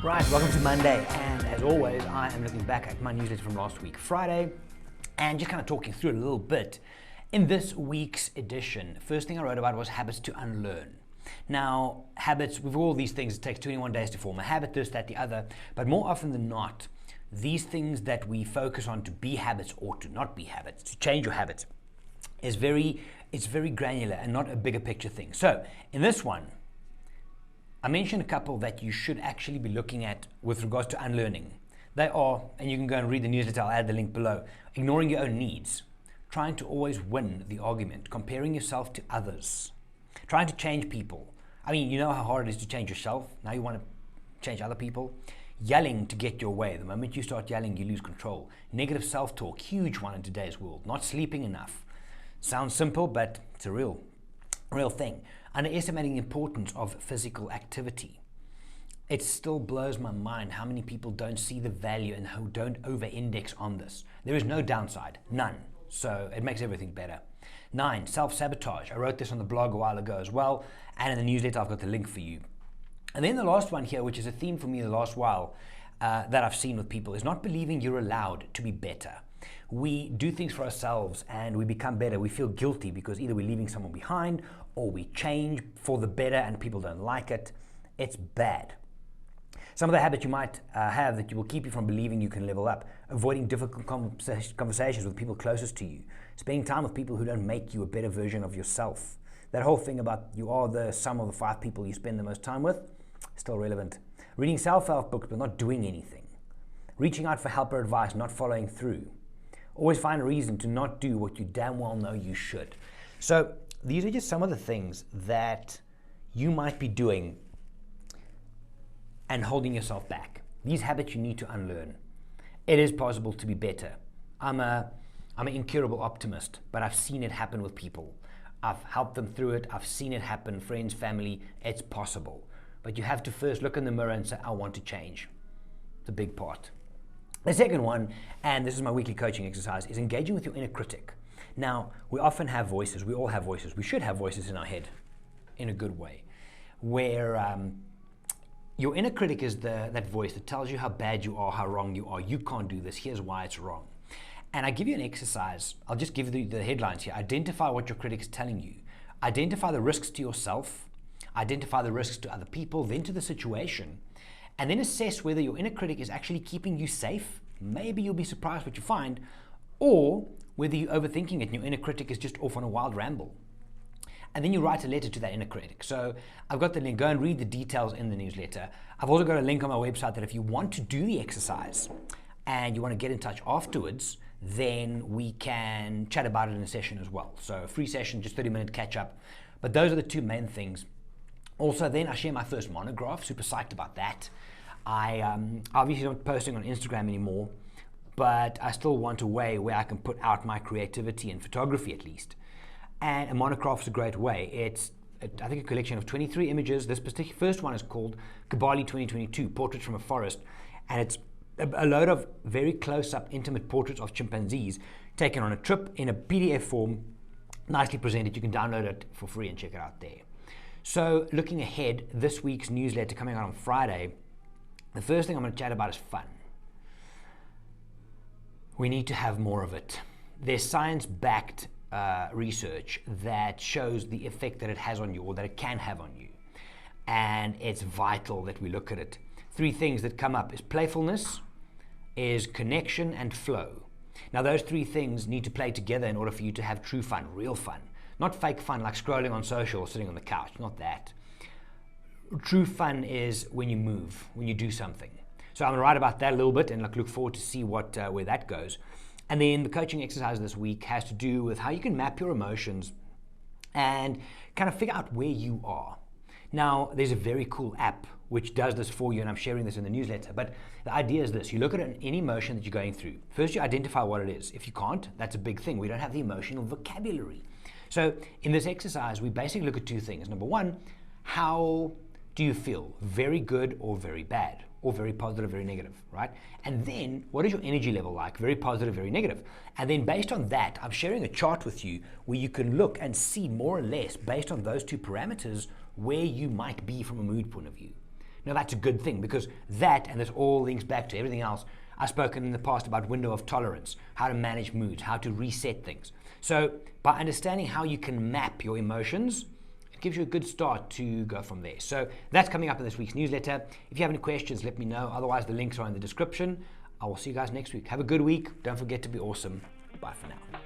Right, welcome to Monday, and as always, I am looking back at my newsletter from last week, Friday, and just kind of talking through it a little bit. In this week's edition, first thing I wrote about was habits to unlearn. Now, habits, with all these things, it takes 21 days to form a habit, this, that, the other, but more often than not, these things that we focus on to be habits or to not be habits, to change your habits, it's very granular and not a bigger picture thing. So, in this one, I mentioned a couple that you should actually be looking at with regards to unlearning. They are, and you can go and read the newsletter, I'll add the link below, ignoring your own needs, trying to always win the argument, comparing yourself to others, trying to change people. I mean, you know how hard it is to change yourself. Now you want to change other people. Yelling to get your way. The moment you start yelling, you lose control. Negative self-talk, huge one in today's world. Not sleeping enough. Sounds simple, but it's a real thing. Underestimating the importance of physical activity. It still blows my mind how many people don't see the value and who don't over-index on this. There is no downside, none. So it makes everything better. 9, self-sabotage. I wrote this on the blog a while ago as well, and in the newsletter I've got the link for you. And then the last one here, which is a theme for me the last while that I've seen with people, is not believing you're allowed to be better. We do things for ourselves and we become better. We feel guilty because either we're leaving someone behind or we change for the better and people don't like it. It's bad. Some of the habits you might have that will keep you from believing you can level up: avoiding difficult conversations with people closest to you, spending time with people who don't make you a better version of yourself. That whole thing about you are the sum of the 5 people you spend the most time with, still relevant. Reading self-help books but not doing anything. Reaching out for help or advice, not following through. Always find a reason to not do what you damn well know you should. So these are just some of the things that you might be doing and holding yourself back. These habits you need to unlearn. It is possible to be better. I'm an incurable optimist, but I've seen it happen with people. I've helped them through it. I've seen it happen, friends, family. It's possible. But you have to first look in the mirror and say, I want to change. It's a big part. The second one, and this is my weekly coaching exercise, is engaging with your inner critic. Now, we often have voices. We all have voices. We should have voices in our head in a good way, where your inner critic is that voice that tells you how bad you are, how wrong you are. You can't do this. Here's why it's wrong. And I give you an exercise. I'll just give you the headlines here. Identify what your critic is telling you. Identify the risks to yourself. Identify the risks to other people, then to the situation. And then assess whether your inner critic is actually keeping you safe. Maybe you'll be surprised what you find. Or whether you're overthinking it and your inner critic is just off on a wild ramble. And then you write a letter to that inner critic. So I've got the link. Go and read the details in the newsletter. I've also got a link on my website that if you want to do the exercise and you want to get in touch afterwards, then we can chat about it in a session as well. So a free session, just 30-minute catch up. But those are the 2 main things. Also, then I share my first monograph. Super psyched about that. I obviously not posting on Instagram anymore, but I still want a way where I can put out my creativity in photography at least. And a monograph is a great way. It's, I think, a collection of 23 images. This particular first one is called Kabali 2022, Portraits from a Forest. And it's a load of very close-up, intimate portraits of chimpanzees taken on a trip in a PDF form, nicely presented. You can download it for free and check it out there. So looking ahead, this week's newsletter coming out on Friday, the first thing I'm going to chat about is fun. We need to have more of it. There's science-backed research that shows the effect that it has on you, or that it can have on you. And it's vital that we look at it. 3 things that come up is playfulness, is connection, and flow. Now those 3 things need to play together in order for you to have true fun, real fun. Not fake fun like scrolling on social or sitting on the couch, not that. True fun is when you move, when you do something. So I'm going to write about that a little bit and look forward to see where that goes. And then the coaching exercise this week has to do with how you can map your emotions and kind of figure out where you are. Now, there's a very cool app which does this for you, and I'm sharing this in the newsletter. But the idea is this: you look at any emotion that you're going through. First, you identify what it is. If you can't, that's a big thing. We don't have the emotional vocabulary. So in this exercise, we basically look at 2 things. Number 1, how do you feel? Very good or very bad? Or very positive, very negative, right? And then, what is your energy level like? Very positive, very negative. And then based on that, I'm sharing a chart with you where you can look and see more or less, based on those 2 parameters, where you might be from a mood point of view. Now that's a good thing, because that, and this all links back to everything else I've spoken in the past about window of tolerance, how to manage moods, how to reset things. So by understanding how you can map your emotions, it gives you a good start to go from there. So that's coming up in this week's newsletter. If you have any questions, let me know. Otherwise, the links are in the description. I will see you guys next week. Have a good week. Don't forget to be awesome. Bye for now.